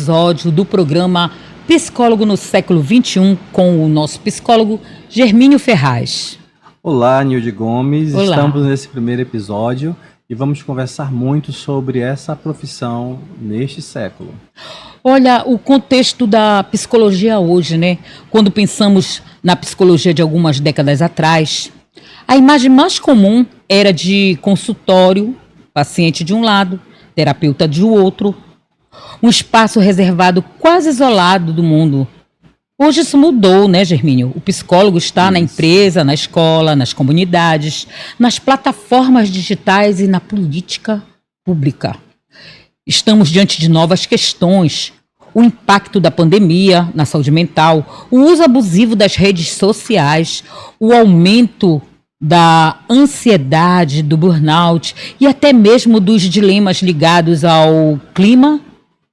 episódio do programa Psicólogo no Século XXI com o nosso psicólogo Germínio Ferraz. Olá, Nilde Gomes. Olá. Estamos nesse primeiro episódio e vamos conversar muito sobre essa profissão neste século. Olha, o contexto da psicologia hoje, né? Quando pensamos na psicologia de algumas décadas atrás, a imagem mais comum era de consultório, paciente de um lado, terapeuta de outro, um espaço reservado quase isolado do mundo. Hoje isso mudou, né, Germínio? O psicólogo está na empresa, na escola, nas comunidades, nas plataformas digitais e na política pública. Estamos diante de novas questões. O impacto da pandemia na saúde mental, o uso abusivo das redes sociais, o aumento da ansiedade, do burnout e até mesmo dos dilemas ligados ao clima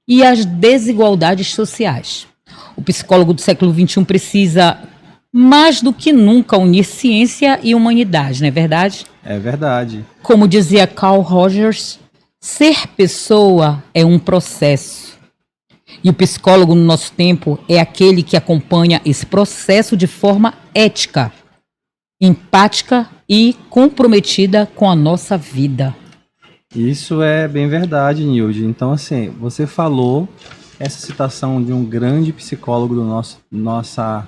e às desigualdades sociais. O psicólogo do século XXI precisa, mais do que nunca, unir ciência e humanidade, não é verdade? É verdade. Como dizia Carl Rogers, ser pessoa é um processo. E o psicólogo, no nosso tempo, é aquele que acompanha esse processo de forma ética, empática e comprometida com a nossa vida. Isso é bem verdade, Nilde. Então, assim, você falou essa citação de um grande psicólogo do nossa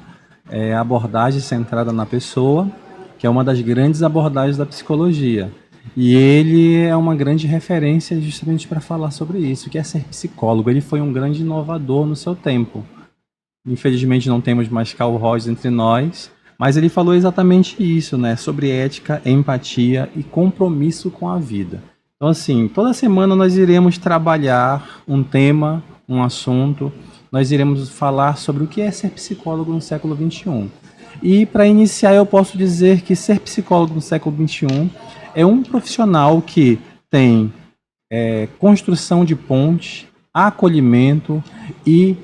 abordagem centrada na pessoa, que é uma das grandes abordagens da psicologia. E ele é uma grande referência justamente para falar sobre isso, que é ser psicólogo. Ele foi um grande inovador no seu tempo. Infelizmente não temos mais Carl Rogers entre nós, mas ele falou exatamente isso, né? Sobre ética, empatia e compromisso com a vida. Então, assim, toda semana nós iremos trabalhar um tema, um assunto, nós iremos falar sobre o que é ser psicólogo no século XXI. E para iniciar eu posso dizer que ser psicólogo no século XXI é um profissional que tem construção de pontes, acolhimento e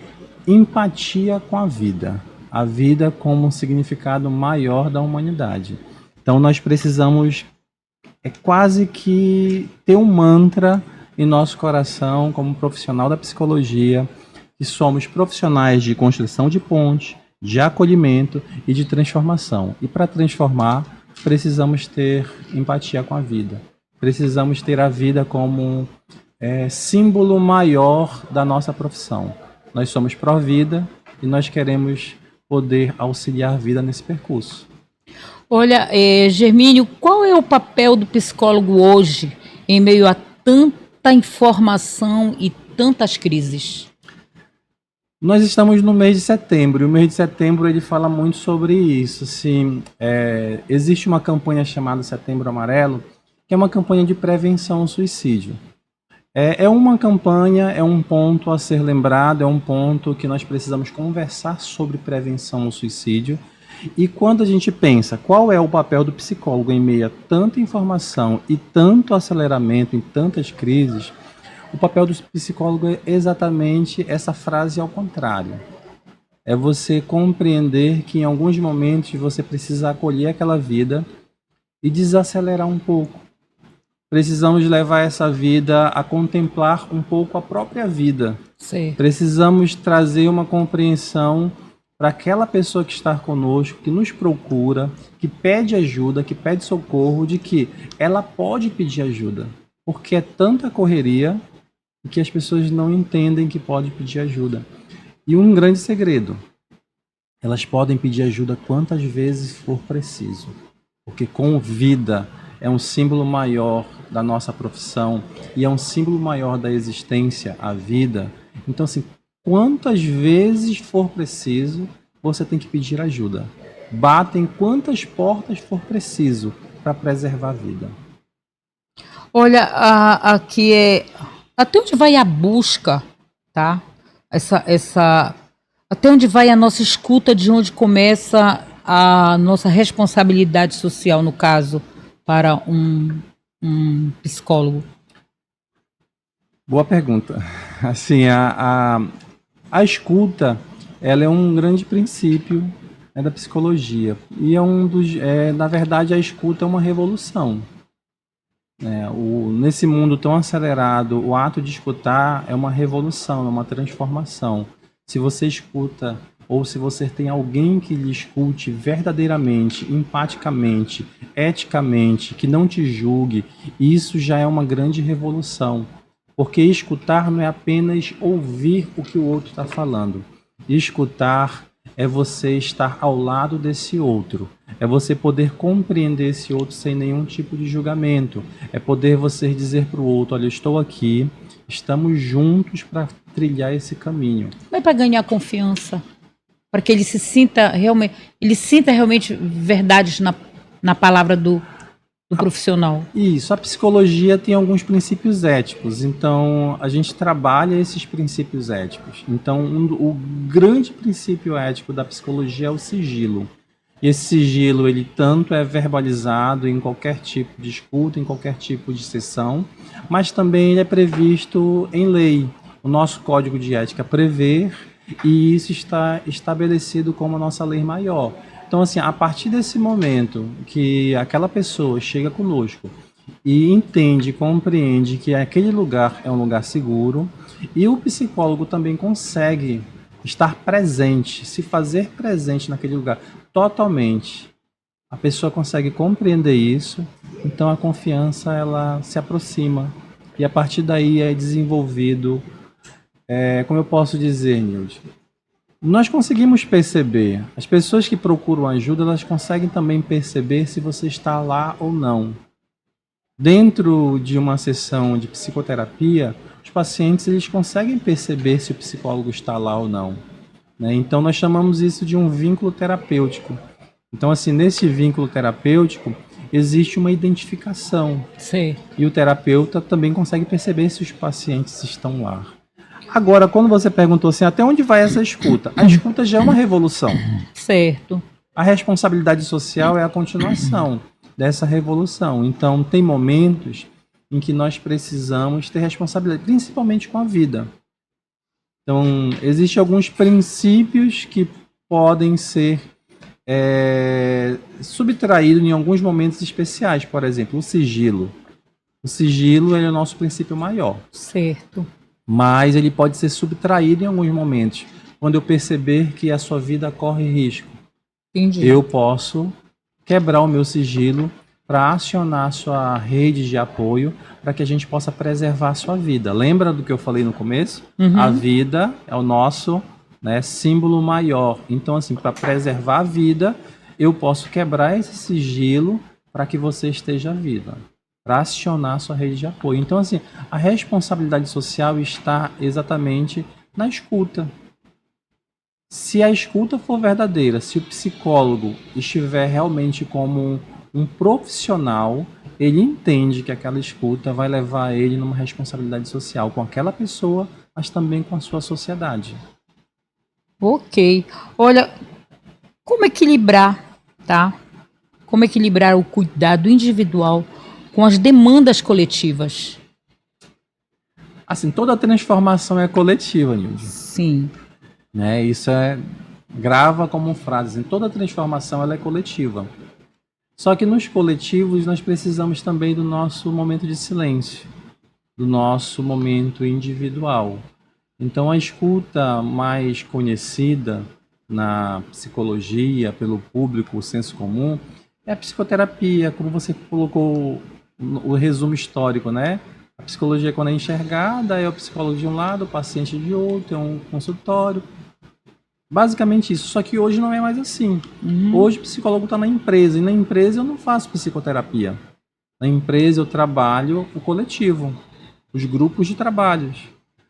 empatia com a vida como um significado maior da humanidade. Então nós precisamos quase que ter um mantra em nosso coração como profissional da psicologia, que somos profissionais de construção de pontes, de acolhimento e de transformação. E para transformar, precisamos ter empatia com a vida. Precisamos ter a vida como símbolo maior da nossa profissão. Nós somos pró-vida e nós queremos poder auxiliar a vida nesse percurso. Olha, Germínio, qual é o papel do psicólogo hoje em meio a tanta informação e tantas crises? Nós estamos no mês de setembro, e o mês de setembro ele fala muito sobre isso. Assim, existe uma campanha chamada Setembro Amarelo, que é uma campanha de prevenção ao suicídio. É uma campanha, é um ponto a ser lembrado, é um ponto que nós precisamos conversar sobre prevenção ao suicídio. E quando a gente pensa qual é o papel do psicólogo em meio a tanta informação e tanto aceleramento, em tantas crises, o papel do psicólogo é exatamente essa frase ao contrário. É você compreender que em alguns momentos você precisa acolher aquela vida e desacelerar um pouco. Precisamos levar essa vida a contemplar um pouco a própria vida. Sim. Precisamos trazer uma compreensão para aquela pessoa que está conosco, que nos procura, que pede ajuda, que pede socorro, de que ela pode pedir ajuda. Porque é tanta correria que as pessoas não entendem que pode pedir ajuda. E um grande segredo, elas podem pedir ajuda quantas vezes for preciso. Porque com vida é um símbolo maior da nossa profissão e é um símbolo maior da existência, a vida. Então, assim, quantas vezes for preciso, você tem que pedir ajuda. Batem quantas portas for preciso para preservar a vida. Olha, aqui até onde vai a busca, tá? Até onde vai a nossa escuta, de onde começa a nossa responsabilidade social, no caso, para um psicólogo? Boa pergunta. Assim, a escuta, ela é um grande princípio da psicologia. E na verdade, a escuta é uma revolução. né? Nesse mundo tão acelerado, o ato de escutar é uma revolução, é uma transformação. Se você escuta, ou se você tem alguém que lhe escute verdadeiramente, empaticamente, eticamente, que não te julgue, isso já é uma grande revolução. Porque escutar não é apenas ouvir o que o outro está falando. Escutar é você estar ao lado desse outro. É você poder compreender esse outro sem nenhum tipo de julgamento. É poder você dizer para o outro, olha, eu estou aqui, estamos juntos para trilhar esse caminho. Mas para ganhar confiança, para que ele sinta realmente verdades na palavra do profissional. Isso, a psicologia tem alguns princípios éticos, então a gente trabalha esses princípios éticos. Então, o grande princípio ético da psicologia é o sigilo. E esse sigilo, ele tanto é verbalizado em qualquer tipo de escuta, em qualquer tipo de sessão, mas também ele é previsto em lei. O nosso Código de Ética prevê, e isso está estabelecido como a nossa lei maior. Então, assim, a partir desse momento que aquela pessoa chega conosco e entende, compreende que aquele lugar é um lugar seguro, e o psicólogo também consegue estar presente, se fazer presente naquele lugar totalmente. A pessoa consegue compreender isso, então a confiança ela se aproxima e a partir daí é desenvolvido, como eu posso dizer, Nilde, nós conseguimos perceber, as pessoas que procuram ajuda, elas conseguem também perceber se você está lá ou não. Dentro de uma sessão de psicoterapia, os pacientes eles conseguem perceber se o psicólogo está lá ou não, né? Então nós chamamos isso de um vínculo terapêutico. Então assim, nesse vínculo terapêutico existe uma identificação. Sim. E o terapeuta também consegue perceber se os pacientes estão lá. Agora, quando você perguntou assim, até onde vai essa escuta? A escuta já é uma revolução. Certo. A responsabilidade social é a continuação dessa revolução. Então, tem momentos em que nós precisamos ter responsabilidade, principalmente com a vida. Então, existem alguns princípios que podem ser subtraídos em alguns momentos especiais. Por exemplo, o sigilo. O sigilo é o nosso princípio maior. Certo. Mas ele pode ser subtraído em alguns momentos. Quando eu perceber que a sua vida corre risco, Entendi. eu posso quebrar o meu sigilo para acionar a sua rede de apoio para que a gente possa preservar a sua vida. Lembra do que eu falei no começo? Uhum. A vida é o nosso, né, símbolo maior. Então, assim, para preservar a vida, eu posso quebrar esse sigilo para que você esteja viva, para acionar a sua rede de apoio. Então, assim, a responsabilidade social está exatamente na escuta. Se a escuta for verdadeira, se o psicólogo estiver realmente como um profissional, ele entende que aquela escuta vai levar ele numa responsabilidade social com aquela pessoa, mas também com a sua sociedade. Ok. Olha, como equilibrar, tá? Como equilibrar o cuidado individual com as demandas coletivas? Assim, toda transformação é coletiva, Nilde. Sim. Né? Isso grava como frase. Assim, toda transformação ela é coletiva. Só que nos coletivos nós precisamos também do nosso momento de silêncio, do nosso momento individual. Então a escuta mais conhecida na psicologia, pelo público, o senso comum, é a psicoterapia, como você colocou o resumo histórico, né? A psicologia, quando é enxergada, é o psicólogo de um lado, o paciente de outro, é um consultório. Basicamente isso, só que hoje não é mais assim. Hoje o psicólogo está na empresa, e na empresa eu não faço psicoterapia. Na empresa eu trabalho o coletivo, os grupos de trabalhos.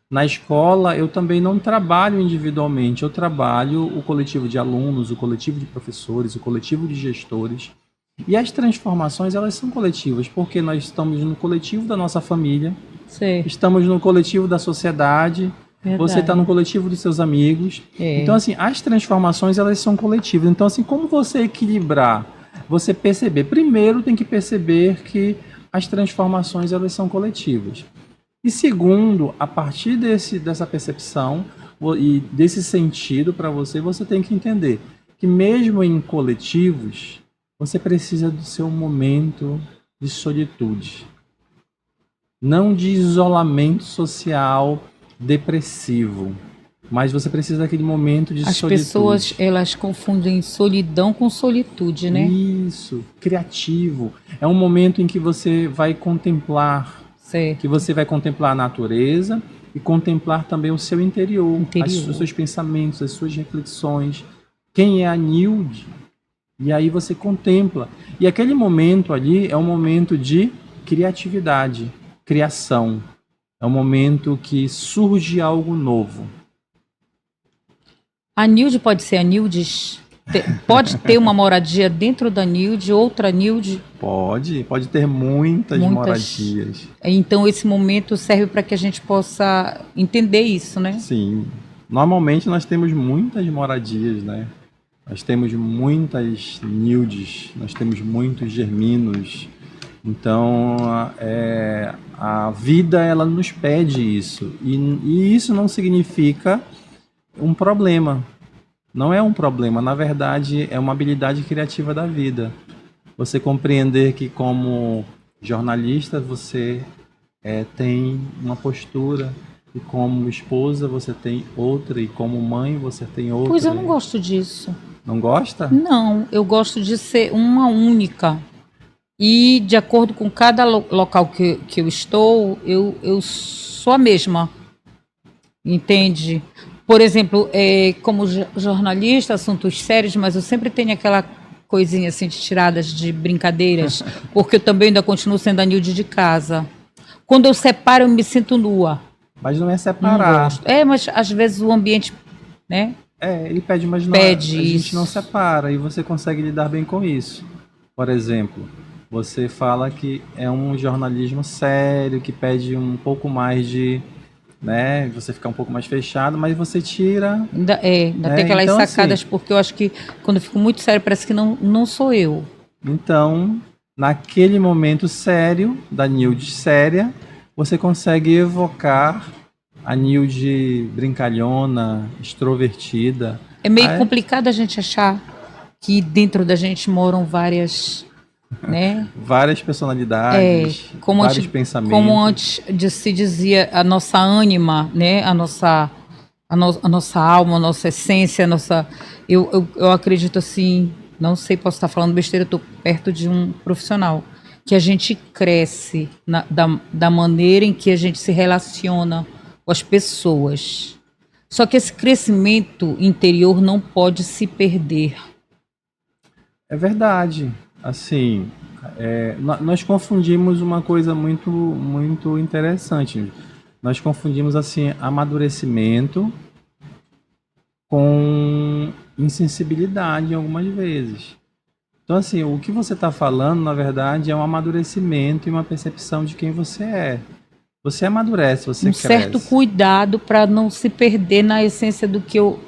Na escola eu também não trabalho individualmente, eu trabalho o coletivo de alunos, o coletivo de professores, o coletivo de gestores. E as transformações elas são coletivas, porque nós estamos no coletivo da nossa família, Sim. estamos no coletivo da sociedade, Verdade. você está no coletivo dos seus amigos. Então, assim, as transformações, elas são coletivas. Então, assim, como você equilibrar? Você perceber. Primeiro, tem que perceber que as transformações, elas são coletivas. E segundo, a partir dessa percepção e desse sentido para você, você tem que entender que mesmo em coletivos, você precisa do seu momento de solitude. não de isolamento social depressivo, mas você precisa daquele momento de As solitude. pessoas, elas confundem solidão com solitude, né? Isso, criativo. É um momento em que você vai contemplar, Certo. que você vai contemplar a natureza e contemplar também o seu interior, os seus pensamentos, as suas reflexões. Quem é a Nilde? E aí você contempla. E aquele momento ali é um momento de criatividade, criação. É um momento que surge algo novo. A Nilde pode ser a Nildes? Pode ter uma moradia dentro da Nilde, outra Nilde? Pode ter muitas moradias. Então esse momento serve para que a gente possa entender isso, né? Sim. Normalmente nós temos muitas moradias, né? Nós temos muitas Nildes, nós temos muitos germinos. Então, a vida, ela nos pede isso. E isso não significa um problema. Não é um problema. Na verdade, é uma habilidade criativa da vida. Você compreender que, como jornalista, você tem uma postura, e como esposa você tem outra, e como mãe você tem outra. Pois eu não gosto disso. Não gosta? Não, eu gosto de ser uma única. E de acordo com cada local que eu estou, eu sou a mesma. Entende? Por exemplo, como jornalista, assuntos sérios, mas eu sempre tenho aquela coisinha assim de tiradas de brincadeiras, porque eu também ainda continuo sendo a Nilde de casa. Quando eu separo, eu me sinto nua. Mas não é separar. Não gosto. Mas às vezes o ambiente, né? Ele pede, mas não, Pede a gente isso. não separa e você consegue lidar bem com isso. Por exemplo, você fala que é um jornalismo sério, que pede um pouco mais de, né, você ficar um pouco mais fechado, mas você tira... Ainda tem aquelas então, sacadas, assim, porque eu acho que quando eu fico muito sério, parece que não sou eu. Então, naquele momento sério, da Nilde séria, você consegue evocar a Nilde brincalhona, extrovertida. É meio complicado a gente achar que dentro da gente moram várias, né? Várias personalidades, vários pensamentos. Como antes se dizia, a nossa ânima, né? A nossa alma, a nossa essência, eu acredito assim, não sei, posso estar falando besteira, eu estou perto de um profissional, que a gente cresce da maneira em que a gente se relaciona com as pessoas. Só que esse crescimento interior não pode se perder. É verdade. Assim, nós confundimos uma coisa muito, muito interessante. Nós confundimos assim amadurecimento com insensibilidade algumas vezes. Então, assim, o que você está falando, na verdade, é um amadurecimento e uma percepção de quem você é. Você amadurece, você cresce. Certo cuidado para não se perder na essência do que eu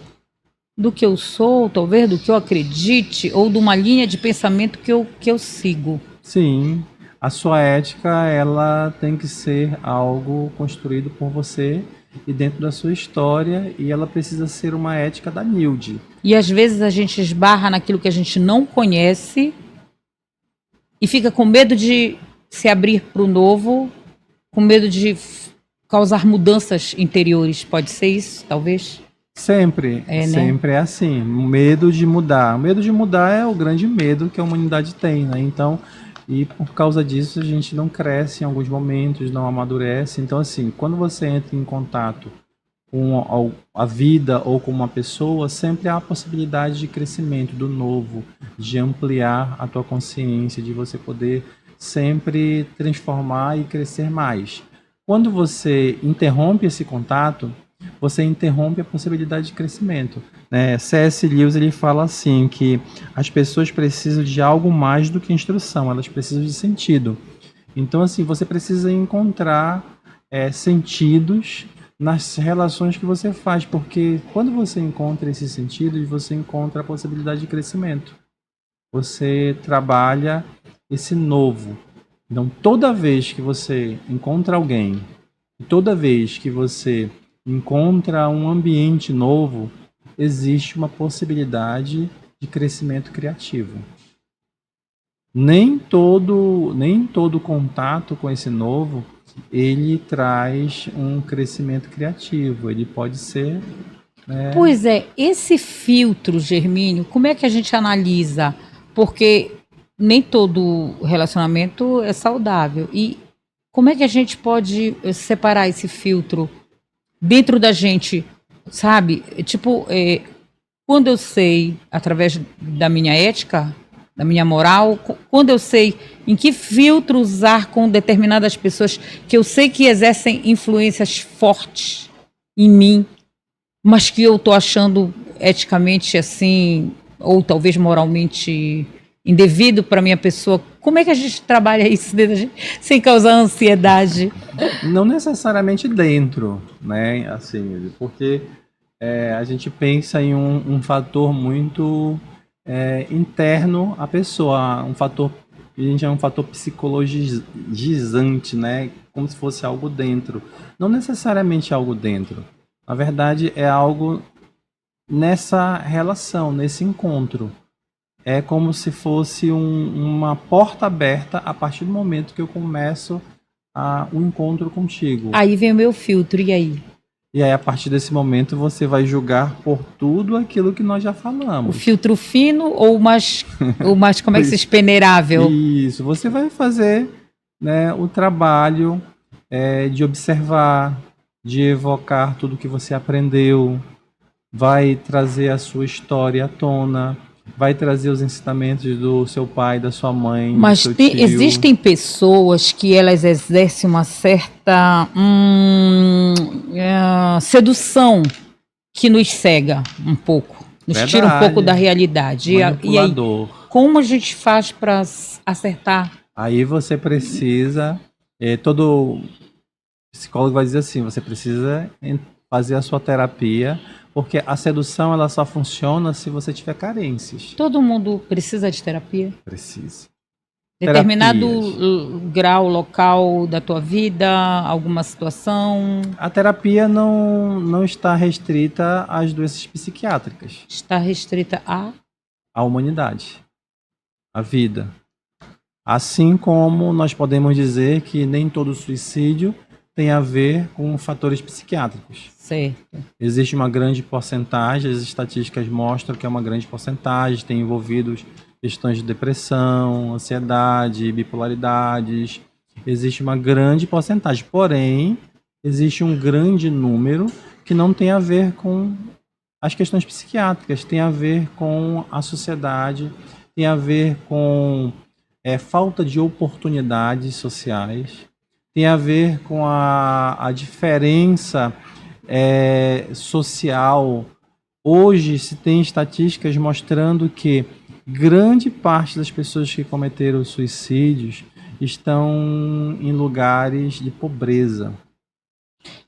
sou, talvez, do que eu acredite, ou de uma linha de pensamento que eu sigo. Sim, a sua ética, ela tem que ser algo construído por você e dentro da sua história, e ela precisa ser uma ética da Nilde. E às vezes a gente esbarra naquilo que a gente não conhece e fica com medo de se abrir para o novo, com medo de causar mudanças interiores. Pode ser isso, talvez? Sempre é assim. O medo de mudar. O medo de mudar é o grande medo que a humanidade tem, né? Então, e por causa disso a gente não cresce em alguns momentos, não amadurece. Então, assim, quando você entra em contato com a vida ou com uma pessoa, sempre há a possibilidade de crescimento, do novo, de ampliar a tua consciência, de você poder sempre transformar e crescer mais. Quando você interrompe esse contato, você interrompe a possibilidade de crescimento. C.S. Lewis ele fala assim, que as pessoas precisam de algo mais do que instrução, elas precisam de sentido. Então, assim, você precisa encontrar sentidos nas relações que você faz, porque quando você encontra esses sentidos, você encontra a possibilidade de crescimento. Você trabalha esse novo. Então, toda vez que você encontra alguém, toda vez que você encontra um ambiente novo, existe uma possibilidade de crescimento criativo. Nem todo contato com esse novo ele traz um crescimento criativo. Ele pode ser, né? Pois é, esse filtro, Germínio, como é que a gente analisa? Porque nem todo relacionamento é saudável. E como é que a gente pode separar esse filtro dentro da gente, sabe? Tipo, quando eu sei, através da minha ética, da minha moral, quando eu sei em que filtro usar com determinadas pessoas que eu sei que exercem influências fortes em mim, mas que eu tô achando eticamente assim, ou talvez moralmente indevido para minha pessoa. Como é que a gente trabalha isso dentro da gente, sem causar ansiedade? Não necessariamente dentro, né? Assim, porque a gente pensa em um fator muito interno à pessoa, um fator, a gente é um fator psicologizante, né? Como se fosse algo dentro. Não necessariamente algo dentro. Na verdade, é algo nessa relação, nesse encontro. É como se fosse uma porta aberta a partir do momento que eu começo o encontro contigo. Aí vem o meu filtro, e aí? E aí, a partir desse momento, você vai julgar por tudo aquilo que nós já O falamos. filtro fino ou mais como é que se diz, peneirável? Isso, você vai fazer, né, o trabalho de observar, de evocar tudo que você aprendeu, vai trazer a sua história à tona, vai trazer os ensinamentos do seu pai, da sua mãe, do seu tio. Existem pessoas que elas exercem uma certa sedução que nos cega um pouco, nos tira um pouco da realidade. E aí, Manipulador. como a gente faz para acertar? Aí você precisa, todo psicólogo vai dizer assim, você precisa fazer a sua terapia, porque a sedução ela só funciona se você tiver carências. Todo mundo precisa de terapia? Precisa. Determinado Terapias. grau, local da tua vida, alguma situação, A terapia não está restrita às doenças psiquiátricas, está restrita a... à humanidade, à vida. Assim como nós podemos dizer que nem todo suicídio tem a ver com fatores psiquiátricos. Certo. Existe uma grande porcentagem, as estatísticas mostram que é uma grande porcentagem, tem envolvidos questões de depressão, ansiedade, bipolaridades. Existe uma grande porcentagem, porém, existe um grande número que não tem a ver com as questões psiquiátricas, tem a ver com a sociedade, tem a ver com falta de oportunidades sociais, tem a ver com a diferença social. Hoje se tem estatísticas mostrando que grande parte das pessoas que cometeram suicídios estão em lugares de pobreza.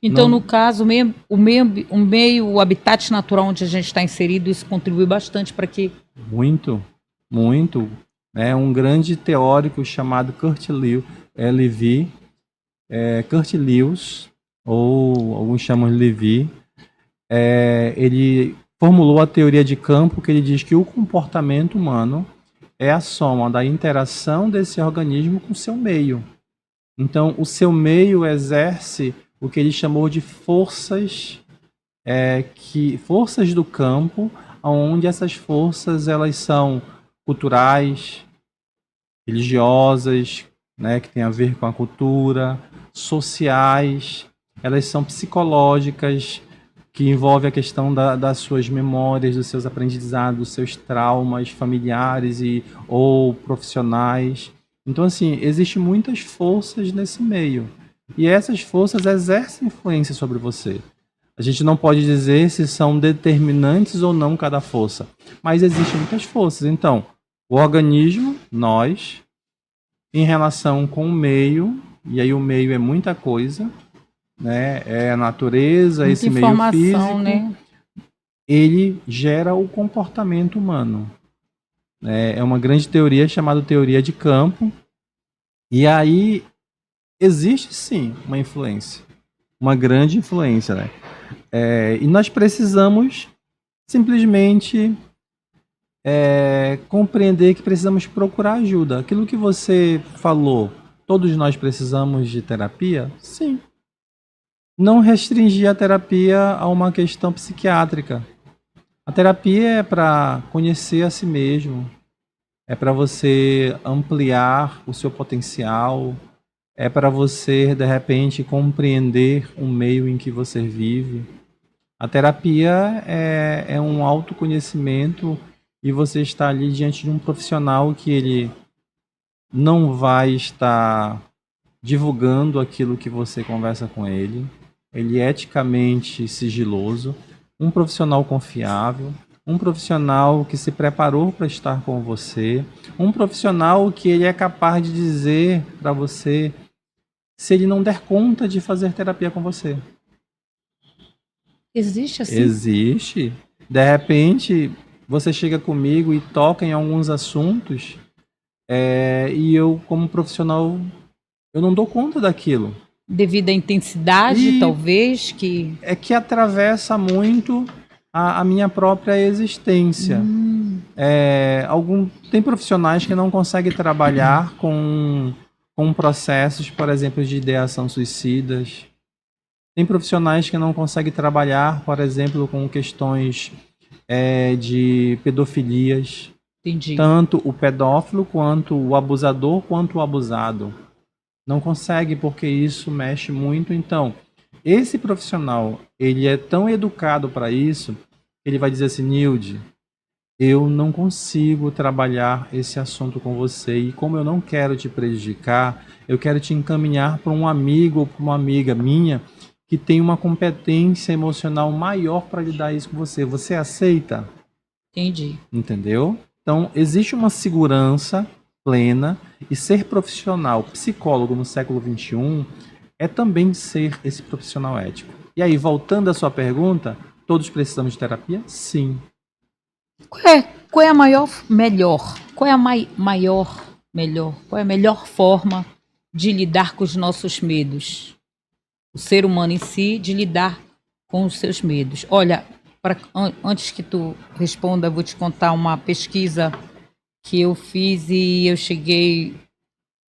Então, no caso, o habitat natural onde a gente está inserido, isso contribui bastante para que... Muito, muito. Um grande teórico chamado Kurt Lewis, ou alguns chamam de Levi, ele formulou a teoria de campo, que ele diz que o comportamento humano é a soma da interação desse organismo com o seu meio. Então, o seu meio exerce o que ele chamou de forças do campo, onde essas forças elas são culturais, religiosas, né, que tem a ver com a cultura, sociais, elas são psicológicas, que envolve a questão das suas memórias, dos seus aprendizados, dos seus traumas familiares ou profissionais. Então, assim, existem muitas forças nesse meio. E essas forças exercem influência sobre você. A gente não pode dizer se são determinantes ou não cada força, mas existem muitas forças. Então, o organismo, nós, em relação com o meio, e aí o meio é muita coisa, né? É a natureza, muita esse meio físico, né? Ele gera o comportamento humano. É uma grande teoria chamada teoria de campo. E aí existe sim uma influência, uma grande influência, né? E nós precisamos simplesmente compreender que precisamos procurar ajuda. Aquilo que você falou, Todos nós precisamos de terapia? Sim. Não restringir a terapia a uma questão psiquiátrica. A terapia é para conhecer a si mesmo, é para você ampliar o seu potencial, é para você, de repente, compreender o meio em que você vive. A terapia é um autoconhecimento e você está ali diante de um profissional que ele não vai estar divulgando aquilo que você conversa com ele. Ele é eticamente sigiloso, um profissional confiável, um profissional que se preparou para estar com você, um profissional que ele é capaz de dizer para você se ele não der conta de fazer terapia com você. Existe assim? Existe. De repente, você chega comigo e toca em alguns assuntos e eu, como profissional, eu não dou conta daquilo. Devido à intensidade, talvez, que... É que atravessa muito a minha própria existência. Tem profissionais que não conseguem trabalhar com processos, por exemplo, de ideação suicidas. Tem profissionais que não conseguem trabalhar, por exemplo, com questões de pedofilias. Entendi. Tanto o pedófilo, quanto o abusador, quanto o abusado. Não consegue porque isso mexe muito. Então, esse profissional, ele é tão educado para isso, ele vai dizer assim, Nilde, eu não consigo trabalhar esse assunto com você e como eu não quero te prejudicar, eu quero te encaminhar para um amigo ou para uma amiga minha que tem uma competência emocional maior para lidar isso com você. Você aceita? Entendi. Entendeu? Então, existe uma segurança plena e ser profissional, psicólogo no século XXI é também ser esse profissional ético. E aí, voltando à sua pergunta, todos precisamos de terapia? Sim. Qual é a qual é a qual é a melhor forma de lidar com os nossos medos? O ser humano em si, de lidar com os seus medos. Olha, antes que tu responda, eu vou te contar uma pesquisa que eu fiz e eu cheguei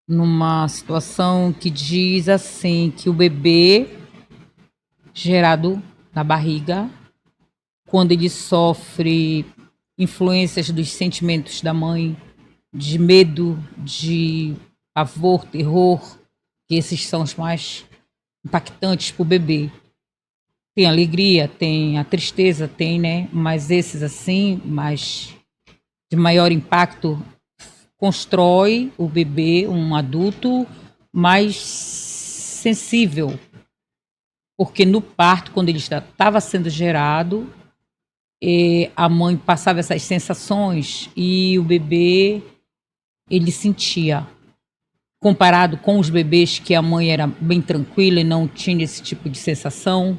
numa situação que diz assim, que o bebê gerado na barriga, quando ele sofre influências dos sentimentos da mãe, de medo, de pavor, terror, que esses são os mais impactantes para o bebê. Tem a alegria, tem a tristeza, tem, né? Mas esses assim, mais de maior impacto, constrói o bebê, um adulto mais sensível. Porque no parto, quando ele estava sendo gerado, a mãe passava essas sensações e o bebê, ele sentia. Comparado com os bebês que a mãe era bem tranquila e não tinha esse tipo de sensação,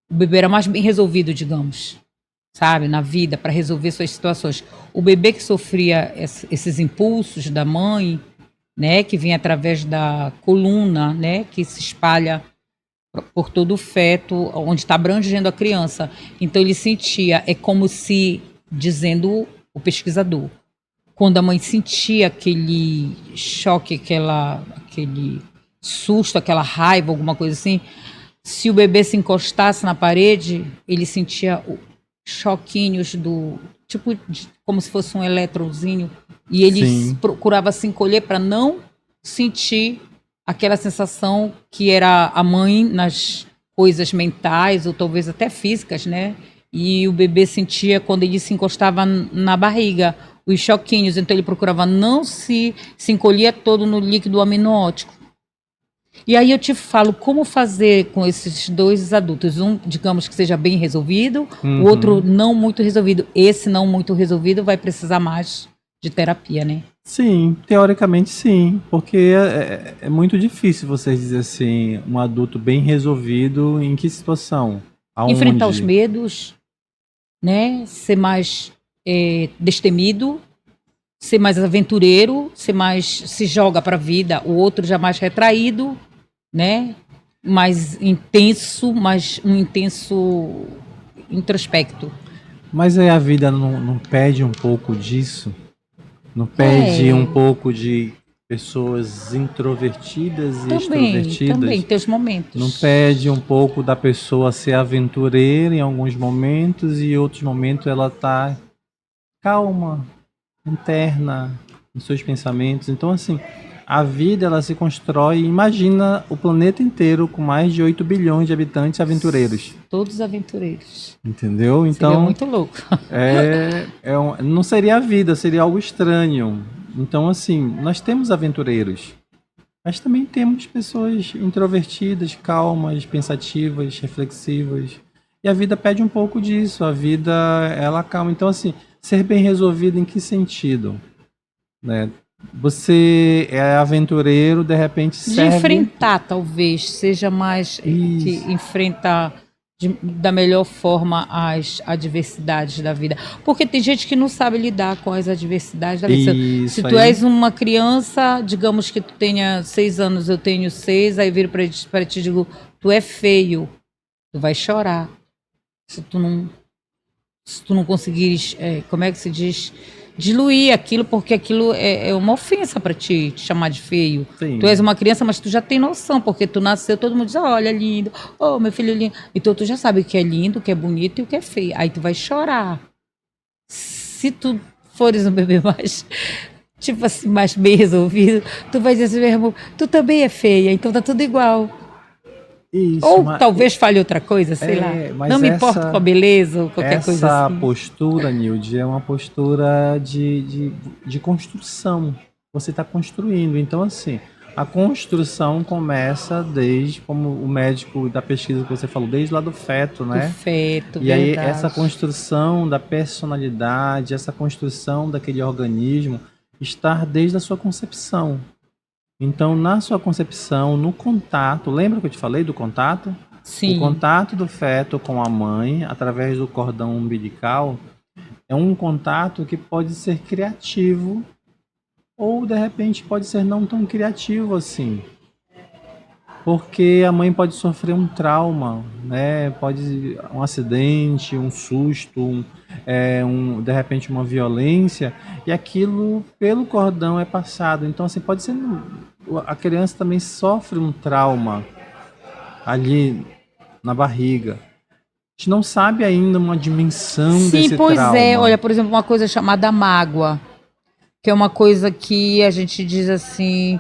o bebê era mais bem resolvido, digamos, sabe, na vida, para resolver suas situações. O bebê que sofria esses impulsos da mãe, né, que vem através da coluna, né, que se espalha por todo o feto, onde está abrangendo a criança. Então ele sentia, é como se, dizendo o pesquisador, quando a mãe sentia aquele choque, aquele susto, aquela raiva, alguma coisa assim, se o bebê se encostasse na parede, ele sentia choquinhos tipo, como se fosse um eletrozinho, e ele procurava se encolher para não sentir aquela sensação que era a mãe nas coisas mentais, ou talvez até físicas, né? E o bebê sentia quando ele se encostava na barriga, os choquinhos, então ele procurava não se encolher todo no líquido amniótico. E aí eu te falo como fazer com esses dois adultos. Um, digamos que seja bem resolvido, o outro não muito resolvido. Esse não muito resolvido vai precisar mais de terapia, né? Sim, teoricamente sim, porque é muito difícil você dizer assim, um adulto bem resolvido em que situação? Aonde? Enfrentar os medos, né? Ser mais destemido, ser mais aventureiro, se joga para a vida. O outro já mais retraído, né? Mais intenso, mais um intenso introspecto. Mas aí a vida não pede um pouco disso? Não pede um pouco de pessoas introvertidas e Também, extrovertidas. teus momentos. Não pede um pouco da pessoa ser aventureira em alguns momentos e em outros momentos ela tá calma, interna, nos seus pensamentos. Então, assim, a vida ela se constrói. Imagina o planeta inteiro com mais de 8 bilhões de habitantes aventureiros. Todos aventureiros. Entendeu? Seria Então, muito louco. não seria a vida, seria algo estranho. Então, assim, nós temos aventureiros, mas também temos pessoas introvertidas, calmas, pensativas, reflexivas. E a vida pede um pouco disso. A vida, ela calma. Então, assim, ser bem resolvido em que sentido? Né? Você é aventureiro, de repente De serve... enfrentar, talvez, seja mais que Isso. enfrentar da melhor forma as adversidades da vida. Porque tem gente que não sabe lidar com as adversidades da vida. Isso Se tu aí. és uma criança, digamos que tu tenha 6 anos, eu tenho 6, aí viro para ti e digo, tu é feio, tu vai chorar. Se tu não conseguires, como é que se diz, diluir aquilo, porque aquilo é uma ofensa para ti, te chamar de feio. Sim. Tu és uma criança, mas tu já tem noção, porque tu nasceu, todo mundo diz, olha, lindo, oh, meu filho lindo. Então tu já sabe o que é lindo, o que é bonito e o que é feio. Aí tu vai chorar. Se tu fores um bebê mais, tipo assim, mais bem resolvido, tu vai dizer assim mesmo, tu também é feia, então tá tudo igual. Isso, Ou mas talvez fale outra coisa, sei lá. mas Não me importo com a beleza ou qualquer coisa essa assim. postura, Nilde, é uma postura de construção. Você está construindo. Então, assim, a construção começa desde, como o médico da pesquisa que você falou, desde lá do feto, né? Do feto, E aí, verdade. essa construção da personalidade, essa construção daquele organismo, está desde a sua concepção. Então, na sua concepção, no contato, lembra que eu te falei do contato? Sim. O contato do feto com a mãe, através do cordão umbilical, é um contato que pode ser criativo ou, de repente, pode ser não tão criativo assim. Porque a mãe pode sofrer um trauma, né? Pode um acidente, um susto, de repente uma violência, e aquilo pelo cordão é passado. Então, assim, pode ser a criança também sofre um trauma ali na barriga. A gente não sabe ainda uma dimensão desse trauma. Sim, pois é. Olha, por exemplo, uma coisa chamada mágoa, que é uma coisa que a gente diz assim,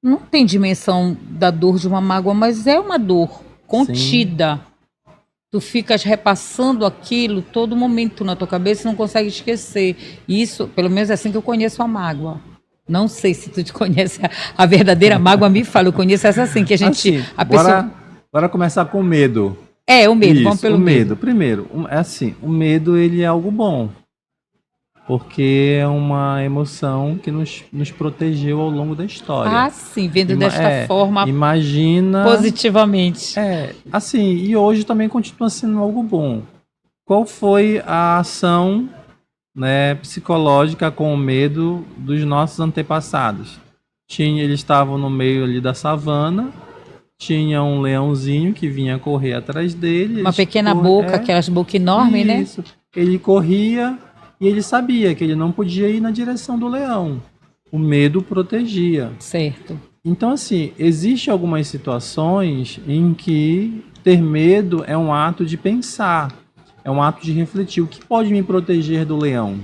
não tem dimensão da dor de uma mágoa, mas é uma dor contida. Sim. Tu ficas repassando aquilo todo momento na tua cabeça e não consegue esquecer. Isso, pelo menos é assim que eu conheço a mágoa. Não sei se tu te conhece a verdadeira mágoa, me fala, eu conheço essa assim, que a gente... Assim, a pessoa... bora começar com o medo. O medo, isso, vamos pelo medo. Primeiro, o medo ele é algo bom, porque é uma emoção que nos protegeu ao longo da história. Ah, sim, vendo desta forma, imagina, positivamente. Assim, e hoje também continua sendo algo bom. Qual foi a ação, né, psicológica com o medo dos nossos antepassados? Eles estavam no meio ali da savana, tinha um leãozinho que vinha correr atrás dele. Uma pequena boca, aquelas bocas enormes, né? Isso. Ele corria e ele sabia que ele não podia ir na direção do leão. O medo protegia. Certo. Então, assim, existem algumas situações em que ter medo é um ato de pensar, é um ato de refletir. O que pode me proteger do leão?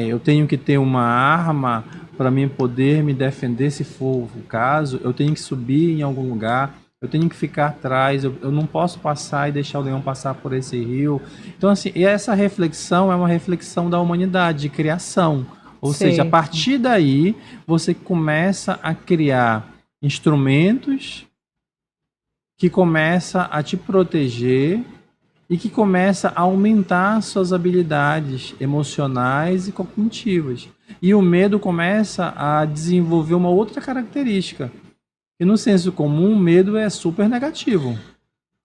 Eu tenho que ter uma arma para mim poder me defender se for o caso. Eu tenho que subir em algum lugar. Eu tenho que ficar atrás. Eu não posso passar e deixar o leão passar por esse rio. Então, assim, essa reflexão é uma reflexão da humanidade, de criação. Ou seja, a partir daí, você começa a criar instrumentos que começam a te proteger e que começa a aumentar suas habilidades emocionais e cognitivas. E o medo começa a desenvolver uma outra característica. E no senso comum, o medo é super negativo.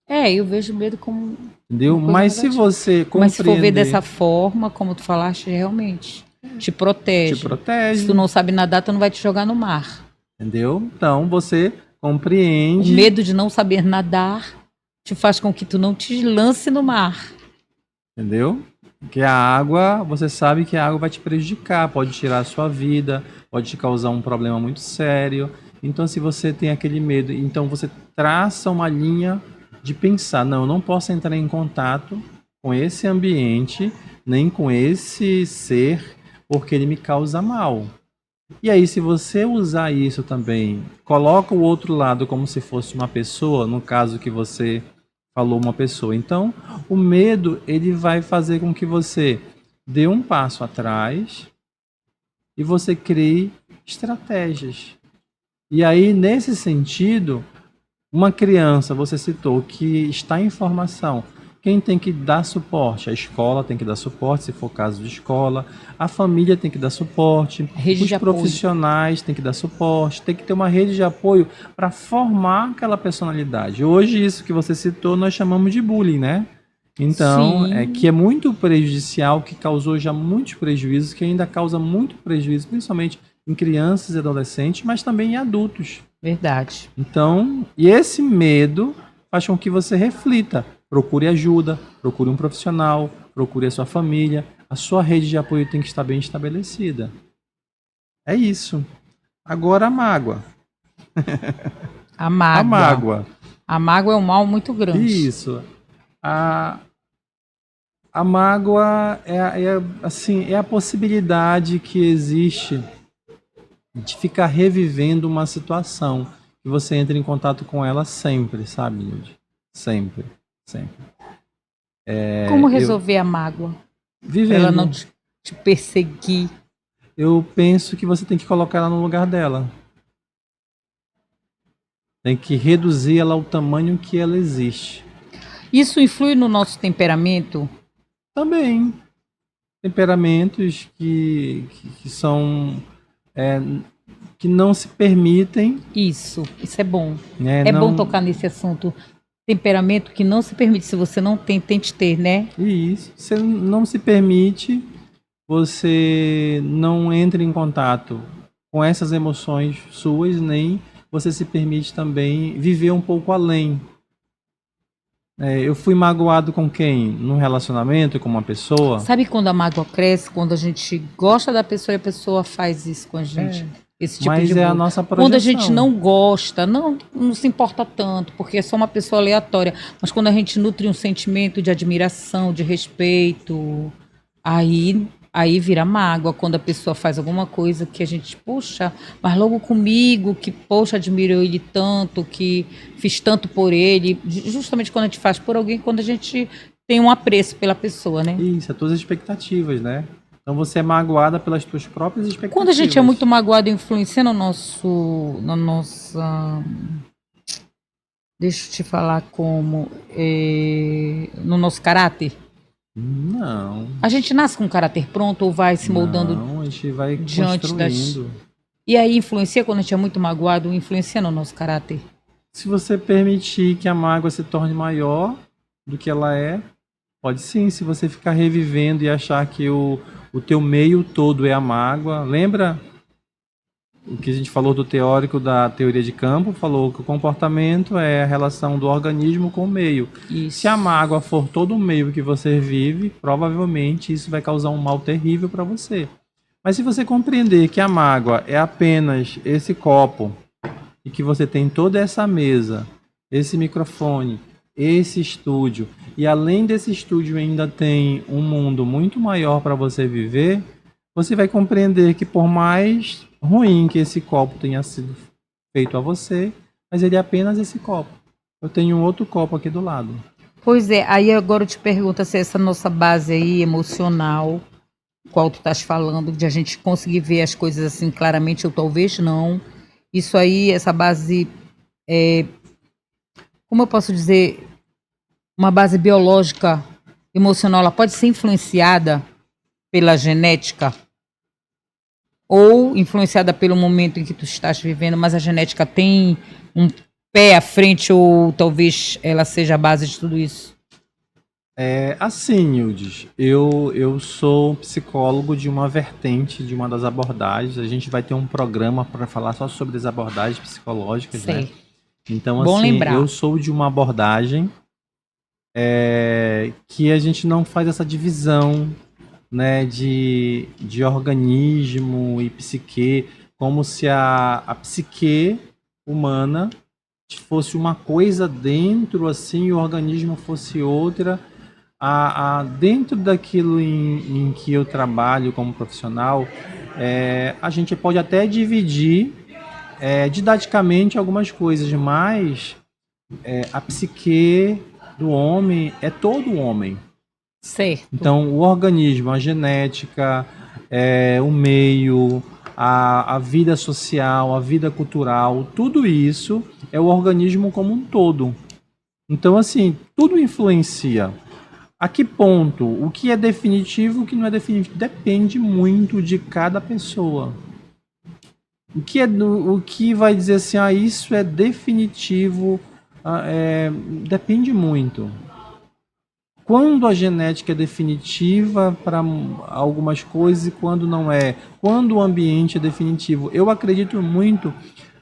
Eu vejo o medo como... Entendeu? Mas negativa. Se você compreender... Mas se for ver dessa forma, como tu falaste, realmente te protege. Te protege. Se tu não sabe nadar, tu não vai te jogar no mar. Entendeu? Então, você compreende... O medo de não saber nadar te faz com que tu não te lance no mar. Entendeu? Que a água, você sabe que a água vai te prejudicar, pode tirar a sua vida, pode te causar um problema muito sério. Então, se você tem aquele medo, então você traça uma linha de pensar, não, eu não posso entrar em contato com esse ambiente, nem com esse ser, porque ele me causa mal. E aí, se você usar isso também, coloca o outro lado como se fosse uma pessoa, no caso que você falou uma pessoa. Então, o medo, ele vai fazer com que você dê um passo atrás e você crie estratégias. E aí, nesse sentido, uma criança, você citou, que está em formação, quem tem que dar suporte? A escola tem que dar suporte, se for caso de escola. A família tem que dar suporte. Rede Os de apoio. profissionais têm que dar suporte. Tem que ter uma rede de apoio para formar aquela personalidade. Hoje, isso que você citou, nós chamamos de bullying, né? Então, Sim. que é muito prejudicial, que causou já muitos prejuízos, que ainda causa muito prejuízo, principalmente em crianças e adolescentes, mas também em adultos. Verdade. Então, e esse medo faz com que você reflita, procure ajuda, procure um profissional, procure a sua família, a sua rede de apoio tem que estar bem estabelecida. É isso. Agora a mágoa. A A mágoa. mágoa. A mágoa é um mal muito grande. Isso. A mágoa assim, é a possibilidade que existe de ficar revivendo uma situação e você entra em contato com ela sempre, sabe, Nilde? Sempre, sempre. Como resolver a mágoa? Pra ela não Vivendo, te perseguir. eu penso que você tem que colocar ela no lugar dela. Tem que reduzir ela ao tamanho que ela existe. Isso influi no nosso temperamento? Também, temperamentos que são que não se permitem, Isso é bom. né? É bom Não, tocar nesse assunto. Temperamento que não se permite. Se você não tem, tente ter, né? e isso, você não se permite, você não entra em contato com essas emoções suas, nem você se permite também viver um pouco além. Eu fui magoado com quem? Num relacionamento com uma pessoa? Sabe quando a mágoa cresce? Quando a gente gosta da pessoa e a pessoa faz isso com a gente. Esse tipo Mas de é a bullying. nossa Quando a gente projeção. não gosta, não se importa tanto, porque é só uma pessoa aleatória. Mas quando a gente nutre um sentimento de admiração, de respeito, aí vira mágoa. Quando a pessoa faz alguma coisa que a gente, poxa, mas logo comigo, que, poxa, admiro ele tanto, que fiz tanto por ele. Justamente quando a gente faz por alguém, quando a gente tem um apreço pela pessoa, né? Isso, as tuas expectativas, né? Então você é magoada pelas tuas próprias expectativas. Quando a gente é muito magoado, influencia no nosso, na nossa, deixa eu te falar como, no nosso caráter. Não. A gente nasce com um caráter pronto ou vai se moldando Não, a gente vai diante das. construindo. E aí influencia quando a gente é muito magoado, influencia no nosso caráter. Se você permitir que a mágoa se torne maior do que ela é, pode sim. Se você ficar revivendo e achar que o teu meio todo é a mágoa. Lembra o que a gente falou do teórico da teoria de campo? Falou que o comportamento é a relação do organismo com o meio. Isso. Se a mágoa for todo o meio que você vive, provavelmente isso vai causar um mal terrível para você. Mas se você compreender que a mágoa é apenas esse copo e que você tem toda essa mesa, esse microfone, esse estúdio, e além desse estúdio ainda tem um mundo muito maior para você viver, você vai compreender que por mais ruim que esse copo tenha sido feito a você, mas ele é apenas esse copo. Eu tenho um outro copo aqui do lado. Pois é, aí agora eu te pergunto se essa nossa base aí emocional, qual tu estás falando, de a gente conseguir ver as coisas assim claramente, ou talvez não. Isso aí, essa base, como eu posso dizer, uma base biológica, emocional, ela pode ser influenciada pela genética ou influenciada pelo momento em que tu estás vivendo, mas a genética tem um pé à frente ou talvez ela seja a base de tudo isso? Assim, Nildes, eu sou psicólogo de uma vertente, de uma das abordagens. A gente vai ter um programa para falar só sobre as abordagens psicológicas, né? Sei. Então, Bom assim, lembrar. eu sou de uma abordagem que a gente não faz essa divisão, né, de organismo e psique, como se a psique humana fosse uma coisa dentro, assim, e o organismo fosse outra. Dentro daquilo em que eu trabalho como profissional, a gente pode até dividir didaticamente algumas coisas, mas a psique do homem é todo homem. Certo. Então, o organismo, a genética, o meio, a vida social, a vida cultural, tudo isso é o organismo como um todo. Então, assim, tudo influencia. A que ponto? O que é definitivo, o que não é definitivo? Depende muito de cada pessoa. O que vai dizer assim, isso é definitivo, depende muito. Quando a genética é definitiva para algumas coisas e quando não é. Quando o ambiente é definitivo. Eu acredito muito